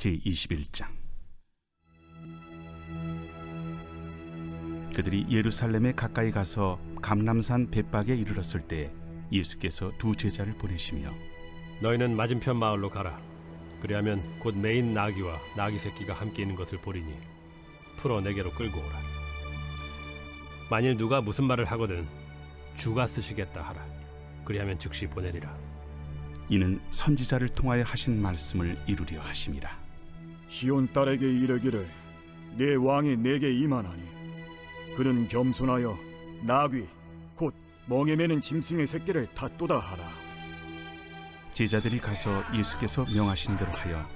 제21장. 그들이 예루살렘에 가까이 가서 감람산 벳박에 이르렀을 때 예수께서 두 제자를 보내시며 너희는 맞은편 마을로 가라. 그리하면 곧 매인 나귀와 나귀 새끼가 함께 있는 것을 보리니 풀어 내게로 끌고 오라. 만일 누가 무슨 말을 하거든 주가 쓰시겠다 하라. 그리하면 즉시 보내리라. 이는 선지자를 통하여 하신 말씀을 이루려 하심이라. 시온 딸에게 이르기를 내 왕이 내게 임하나니 그는 겸손하여 나귀 곧 멍에 매는 짐승의 새끼를 탔도다 하라. 제자들이 가서 예수께서 명하신 대로 하여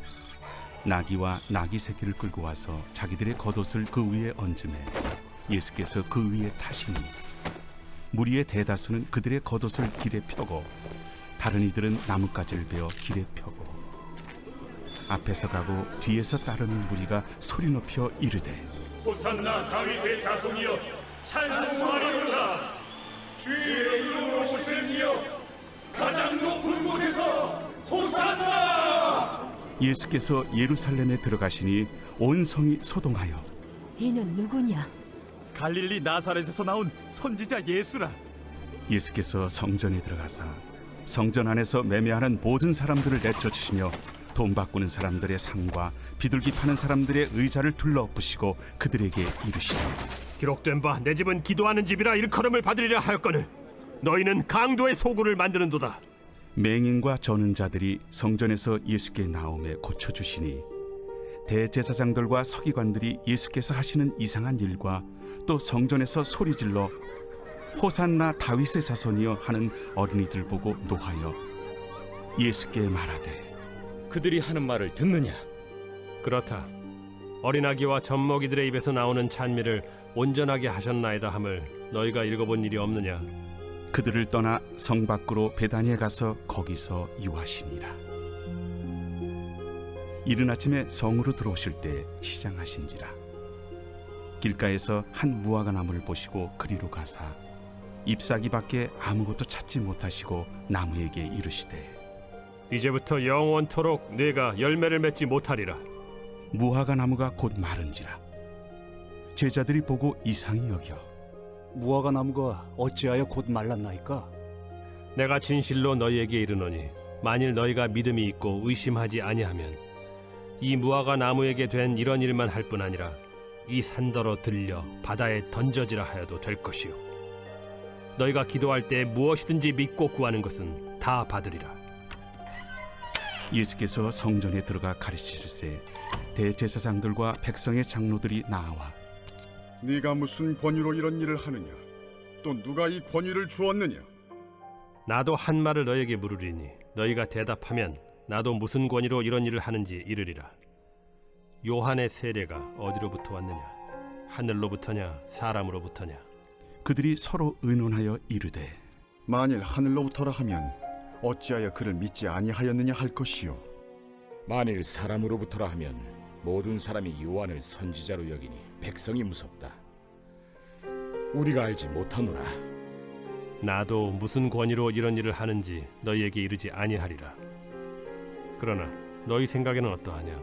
나귀와 나귀 새끼를 끌고 와서 자기들의 겉옷을 그 위에 얹음에 예수께서 그 위에 타시니 무리의 대다수는 그들의 겉옷을 길에 펴고 다른 이들은 나뭇가지를 베어 길에 펴고 앞에서 가고 뒤에서 따르는 무리가 소리 높여 이르되 호산나 다윗의 자손이여 찬송하리로다. 주의 이름으로 오실 이여 가장 높은 곳에서 호산나. 예수께서 예루살렘에 들어가시니 온 성이 소동하여 이는 누구냐? 갈릴리 나사렛에서 나온 선지자 예수라. 예수께서 성전에 들어가사 성전 안에서 매매하는 모든 사람들을 내쫓으시며 돈 바꾸는 사람들의 상과 비둘기 파는 사람들의 의자를 둘러부시고 그들에게 이르시되 기록된 바 내 집은 기도하는 집이라 일컬음을 받으리라 하였거늘 너희는 강도의 소굴을 만드는도다. 맹인과 저는 자들이 성전에서 예수께 나오매 고쳐주시니 대제사장들과 서기관들이 예수께서 하시는 이상한 일과 또 성전에서 소리질러 호산나 다윗의 자손이여 하는 어린이들 보고 노하여 예수께 말하되 그들이 하는 말을 듣느냐? 그렇다. 어린아기와 젖먹이들의 입에서 나오는 찬미를 온전하게 하셨나이다 함을 너희가 읽어본 일이 없느냐? 그들을 떠나 성 밖으로 베다니에 가서 거기서 유하시니라. 이른 아침에 성으로 들어오실 때 시장하신지라. 길가에서 한 무화과 나무를 보시고 그리로 가사 잎사귀밖에 아무것도 찾지 못하시고 나무에게 이르시되 이제부터 영원토록 네가 열매를 맺지 못하리라. 무화과 나무가 곧 마른지라. 제자들이 보고 이상히 여겨 무화과 나무가 어찌하여 곧 말랐나이까? 내가 진실로 너희에게 이르노니 만일 너희가 믿음이 있고 의심하지 아니하면 이 무화과 나무에게 된 이런 일만 할 뿐 아니라 이 산더러 들려 바다에 던져지라 하여도 될 것이요 너희가 기도할 때 무엇이든지 믿고 구하는 것은 다 받으리라. 예수께서 성전에 들어가 가르치실세 대제사장들과 백성의 장로들이 나와 네가 무슨 권위로 이런 일을 하느냐? 또 누가 이 권위를 주었느냐? 나도 한 말을 너희에게 물으리니 너희가 대답하면 나도 무슨 권위로 이런 일을 하는지 이르리라. 요한의 세례가 어디로부터 왔느냐? 하늘로부터냐 사람으로부터냐? 그들이 서로 의논하여 이르되 만일 하늘로부터라 하면 어찌하여 그를 믿지 아니하였느냐 할 것이요. 만일 사람으로부터라 하면 모든 사람이 요한을 선지자로 여기니 백성이 무섭다. 우리가 알지 못하노라. 나도 무슨 권위로 이런 일을 하는지 너희에게 이르지 아니하리라. 그러나 너희 생각에는 어떠하냐?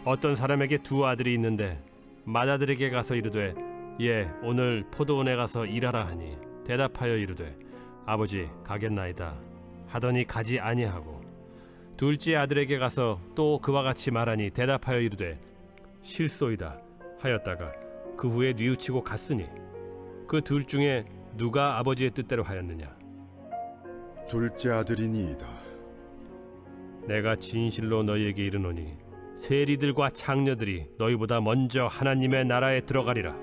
어떤 사람에게 두 아들이 있는데 맏아들에게 가서 이르되 예 오늘 포도원에 가서 일하라 하니 대답하여 이르되 아버지 가겠나이다 하더니 가지 아니하고 둘째 아들에게 가서 또 그와 같이 말하니 대답하여 이르되 실소이다 하였다가 그 후에 뉘우치고 갔으니 그 둘 중에 누가 아버지의 뜻대로 하였느냐? 둘째 아들이니이다. 내가 진실로 너희에게 이르노니 세리들과 창녀들이 너희보다 먼저 하나님의 나라에 들어가리라.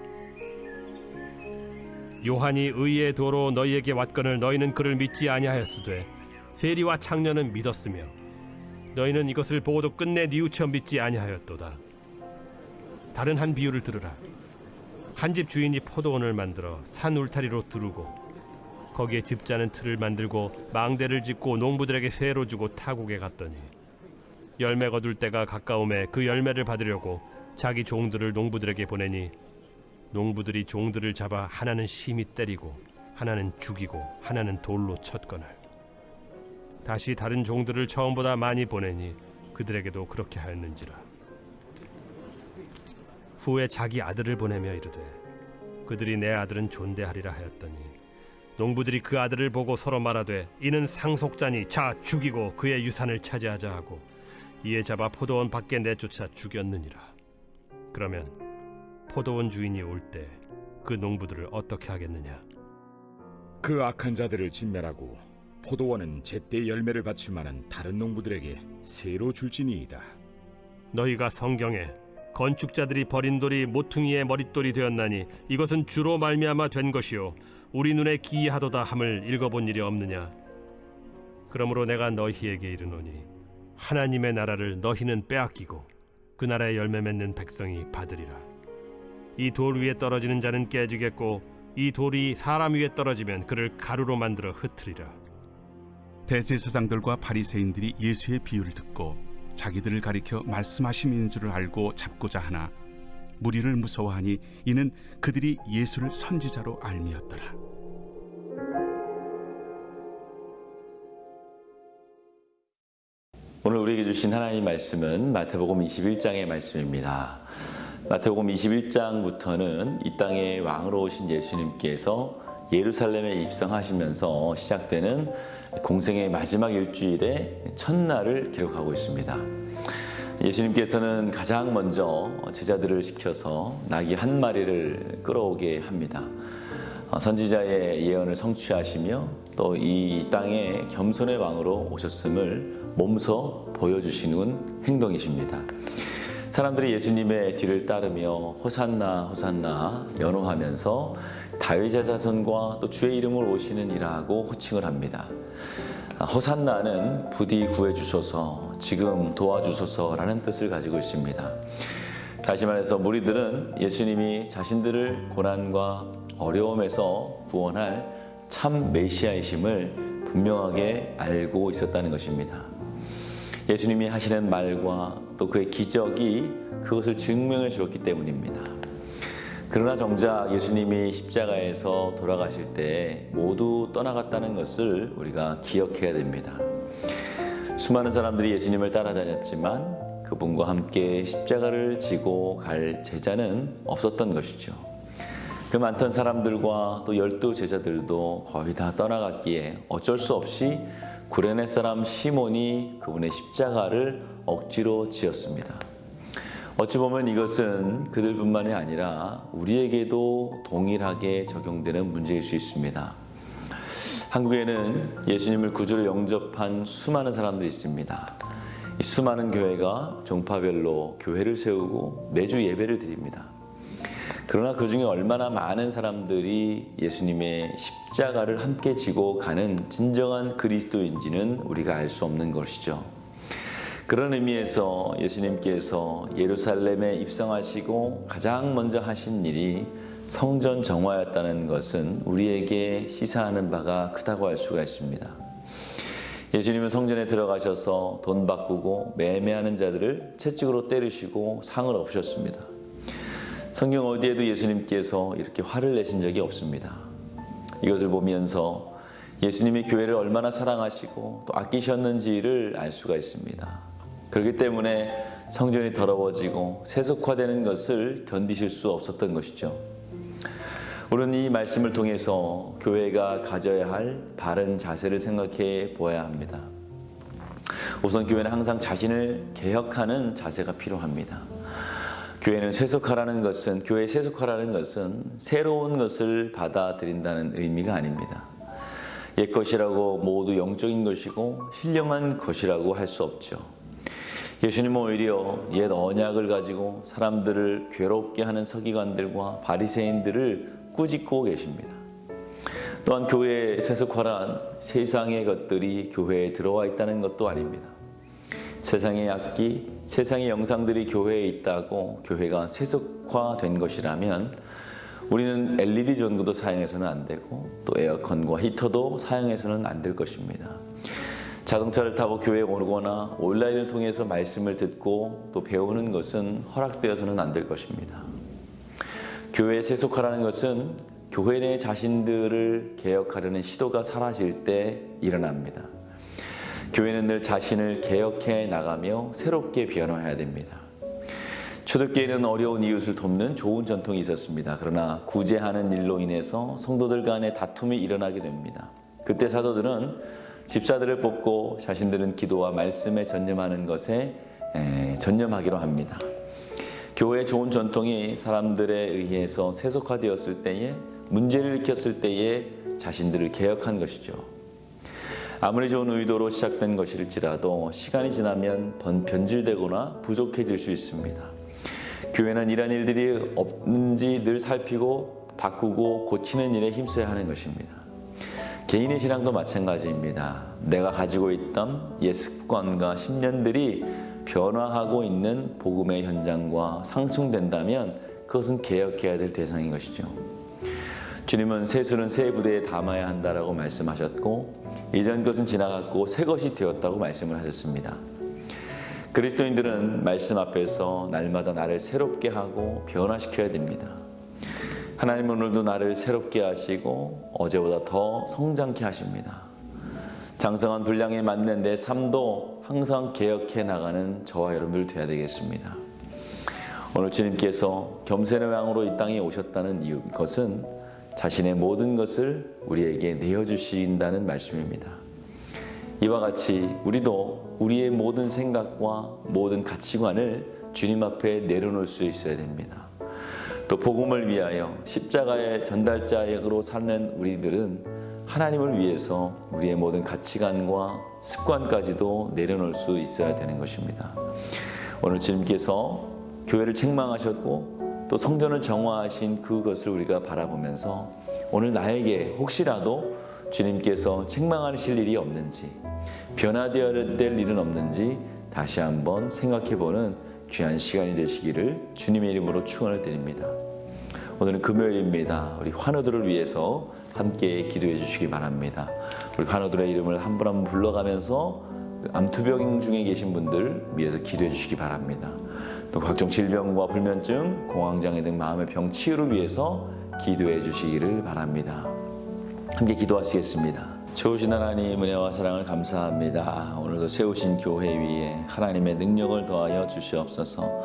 요한이 의의 도로 너희에게 왔거늘 너희는 그를 믿지 아니하였으되 세리와 창녀는 믿었으며 너희는 이것을 보고도 끝내 뉘우쳐 믿지 아니하였도다. 다른 한 비유를 들으라. 한 집 주인이 포도원을 만들어 산 울타리로 두르고 거기에 집자는 틀을 만들고 망대를 짓고 농부들에게 세로 주고 타국에 갔더니 열매 거둘 때가 가까움에 그 열매를 받으려고 자기 종들을 농부들에게 보내니 농부들이 종들을 잡아 하나는 심히 때리고 하나는 죽이고 하나는 돌로 쳤거늘 다시 다른 종들을 처음보다 많이 보내니 그들에게도 그렇게 하였는지라. 후에 자기 아들을 보내며 이르되 그들이 내 아들은 존대하리라 하였더니 농부들이 그 아들을 보고 서로 말하되 이는 상속자니 자 죽이고 그의 유산을 차지하자 하고 이에 잡아 포도원 밖에 내쫓아 죽였느니라. 그러면 포도원 주인이 올 때 그 농부들을 어떻게 하겠느냐? 그 악한 자들을 진멸하고 포도원은 제때 열매를 바칠 만한 다른 농부들에게 새로 줄지니이다. 너희가 성경에 건축자들이 버린 돌이 모퉁이의 머릿돌이 되었나니 이것은 주로 말미암아 된 것이요 우리 눈에 기이하도다 함을 읽어본 일이 없느냐? 그러므로 내가 너희에게 이르노니 하나님의 나라를 너희는 빼앗기고 그 나라의 열매 맺는 백성이 받으리라. 이 돌 위에 떨어지는 자는 깨지겠고 이 돌이 사람 위에 떨어지면 그를 가루로 만들어 흩으리라. 대제사장들과 바리새인들이 예수의 비유를 듣고 자기들을 가리켜 말씀하심인 줄을 알고 잡고자 하나 무리를 무서워하니 이는 그들이 예수를 선지자로 알미었더라. 오늘 우리에게 주신 하나님 말씀은 마태복음 21장의 말씀입니다. 마태복음 21장부터는 이 땅에 왕으로 오신 예수님께서 예루살렘에 입성하시면서 시작되는 공생의 마지막 일주일의 첫날을 기록하고 있습니다. 예수님께서는 가장 먼저 제자들을 시켜서 나귀 한 마리를 끌어오게 합니다. 선지자의 예언을 성취하시며 또 이 땅에 겸손의 왕으로 오셨음을 몸소 보여주시는 행동이십니다. 사람들이 예수님의 뒤를 따르며 호산나 호산나 연호하면서 다윗의 자손과 또 주의 이름으로 오시는 이라고 호칭을 합니다. 호산나는 부디 구해주소서, 지금 도와주소서라는 뜻을 가지고 있습니다. 다시 말해서 무리들은 예수님이 자신들을 고난과 어려움에서 구원할 참 메시아이심을 분명하게 알고 있었다는 것입니다. 예수님이 하시는 말과 또 그의 기적이 그것을 증명해 주었기 때문입니다. 그러나 정작 예수님이 십자가에서 돌아가실 때 모두 떠나갔다는 것을 우리가 기억해야 됩니다. 수많은 사람들이 예수님을 따라다녔지만 그분과 함께 십자가를 지고 갈 제자는 없었던 것이죠. 그 많던 사람들과 또 12 제자들도 거의 다 떠나갔기에 어쩔 수 없이 구레네 사람 시몬이 그분의 십자가를 억지로 지었습니다. 어찌 보면 이것은 그들뿐만이 아니라 우리에게도 동일하게 적용되는 문제일 수 있습니다. 한국에는 예수님을 구주로 영접한 수많은 사람들이 있습니다. 이 수많은 교회가 종파별로 교회를 세우고 매주 예배를 드립니다. 그러나 그 중에 얼마나 많은 사람들이 예수님의 십자가를 함께 지고 가는 진정한 그리스도인지는 우리가 알 수 없는 것이죠. 그런 의미에서 예수님께서 예루살렘에 입성하시고 가장 먼저 하신 일이 성전 정화였다는 것은 우리에게 시사하는 바가 크다고 할 수가 있습니다. 예수님은 성전에 들어가셔서 돈 바꾸고 매매하는 자들을 채찍으로 때리시고 상을 없으셨습니다. 성경 어디에도 예수님께서 이렇게 화를 내신 적이 없습니다. 이것을 보면서 예수님이 교회를 얼마나 사랑하시고 또 아끼셨는지를 알 수가 있습니다. 그렇기 때문에 성전이 더러워지고 세속화되는 것을 견디실 수 없었던 것이죠. 우리는 이 말씀을 통해서 교회가 가져야 할 바른 자세를 생각해 보아야 합니다. 우선 교회는 항상 자신을 개혁하는 자세가 필요합니다. 교회의 세속화라는 것은 새로운 것을 받아들인다는 의미가 아닙니다. 옛 것이라고 모두 영적인 것이고 신령한 것이라고 할 수 없죠. 예수님은 오히려 옛 언약을 가지고 사람들을 괴롭게 하는 서기관들과 바리새인들을 꾸짖고 계십니다. 또한 교회의 세속화란 세상의 것들이 교회에 들어와 있다는 것도 아닙니다. 세상의 악기, 세상의 영상들이 교회에 있다고 교회가 세속화된 것이라면 우리는 LED 전구도 사용해서는 안 되고 또 에어컨과 히터도 사용해서는 안 될 것입니다. 자동차를 타고 교회에 오거나 온라인을 통해서 말씀을 듣고 또 배우는 것은 허락되어서는 안 될 것입니다. 교회의 세속화라는 것은 교회 내 자신들을 개혁하려는 시도가 사라질 때 일어납니다. 교회는 늘 자신을 개혁해 나가며 새롭게 변화해야 됩니다. 초대교회는 어려운 이웃을 돕는 좋은 전통이 있었습니다. 그러나 구제하는 일로 인해서 성도들 간의 다툼이 일어나게 됩니다. 그때 사도들은 집사들을 뽑고 자신들은 기도와 말씀에 전념하는 것에 전념하기로 합니다. 교회의 좋은 전통이 사람들에 의해서 세속화되었을 때에, 문제를 일으켰을 때에 자신들을 개혁한 것이죠. 아무리 좋은 의도로 시작된 것일지라도 시간이 지나면 변질되거나 부족해질 수 있습니다. 교회는 이런 일들이 없는지 늘 살피고 바꾸고 고치는 일에 힘써야 하는 것입니다. 개인의 신앙도 마찬가지입니다. 내가 가지고 있던 옛 습관과 신념들이 변화하고 있는 복음의 현장과 상충된다면 그것은 개혁해야 될 대상인 것이죠. 주님은 새술은 새 부대에 담아야 한다라고 말씀하셨고 이전 것은 지나갔고 새 것이 되었다고 말씀을 하셨습니다. 그리스도인들은 말씀 앞에서 날마다 나를 새롭게 하고 변화시켜야 됩니다. 하나님은 오늘도 나를 새롭게 하시고 어제보다 더 성장케 하십니다. 장성한 분량에 맞는 내 삶도 항상 개혁해 나가는 저와 여러분들 되어야 되겠습니다. 오늘 주님께서 겸손의 왕으로 이 땅에 오셨다는 이것은 자신의 모든 것을 우리에게 내어주신다는 말씀입니다. 이와 같이 우리도 우리의 모든 생각과 모든 가치관을 주님 앞에 내려놓을 수 있어야 됩니다. 또 복음을 위하여 십자가의 전달자로 사는 우리들은 하나님을 위해서 우리의 모든 가치관과 습관까지도 내려놓을 수 있어야 되는 것입니다. 오늘 주님께서 교회를 책망하셨고 또 성전을 정화하신 그것을 우리가 바라보면서 오늘 나에게 혹시라도 주님께서 책망하실 일이 없는지, 변화되어야 될 일은 없는지 다시 한번 생각해보는 귀한 시간이 되시기를 주님의 이름으로 축원을 드립니다. 오늘은 금요일입니다. 우리 환우들을 위해서 함께 기도해 주시기 바랍니다. 우리 환우들의 이름을 한 분 한 분 불러가면서 암투병 중에 계신 분들 위해서 기도해 주시기 바랍니다. 또 각종 질병과 불면증, 공황장애 등 마음의 병 치유를 위해서 기도해 주시기를 바랍니다. 함께 기도하시겠습니다. 좋으신 하나님, 은혜와 사랑을 감사합니다. 오늘도 세우신 교회 위에 하나님의 능력을 더하여 주시옵소서.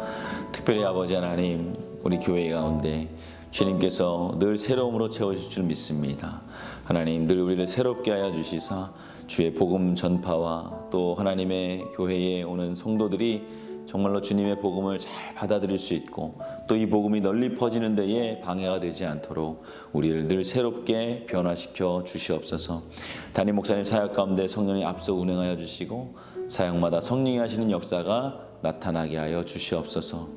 특별히 아버지 하나님, 우리 교회 가운데 주님께서 늘 새로움으로 채워주실 줄 믿습니다. 하나님, 늘 우리를 새롭게 하여 주시사 주의 복음 전파와 또 하나님의 교회에 오는 성도들이 정말로 주님의 복음을 잘 받아들일 수 있고 또 이 복음이 널리 퍼지는 데에 방해가 되지 않도록 우리를 늘 새롭게 변화시켜 주시옵소서. 담임 목사님 사역 가운데 성령이 앞서 운행하여 주시고 사역마다 성령이 하시는 역사가 나타나게 하여 주시옵소서.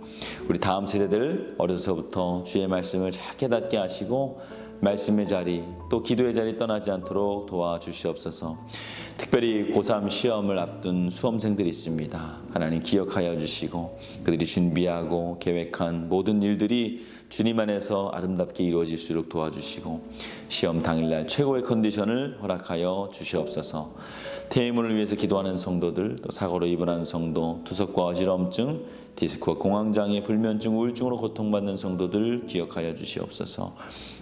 우리 다음 세대들 어려서부터 주의 말씀을 잘 깨닫게 하시고 말씀의 자리 또 기도의 자리 떠나지 않도록 도와주시옵소서. 특별히 고3 시험을 앞둔 수험생들이 있습니다. 하나님 기억하여 주시고 그들이 준비하고 계획한 모든 일들이 주님 안에서 아름답게 이루어질수록 도와주시고 시험 당일날 최고의 컨디션을 허락하여 주시옵소서. 퇴임을 위해서 기도하는 성도들, 또 사고로 입원한 성도, 투석과 어지럼증, 디스크와 공황장애, 불면증, 우울증으로 고통받는 성도들 기억하여 주시옵소서.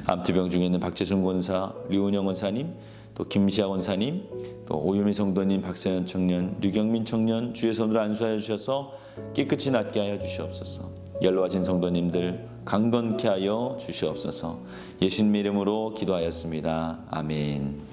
암투병 중에 있는 박재순 권사, 류은영 권사님, 또 김시아 권사님, 또 오유미 성도님, 박세현 청년, 류경민 청년 주의 손으로 안수하여 주셔서 깨끗이 낫게 하여 주시옵소서. 연로하신 성도님들 강건케 하여 주시옵소서. 예수님 이름으로 기도하였습니다. 아멘.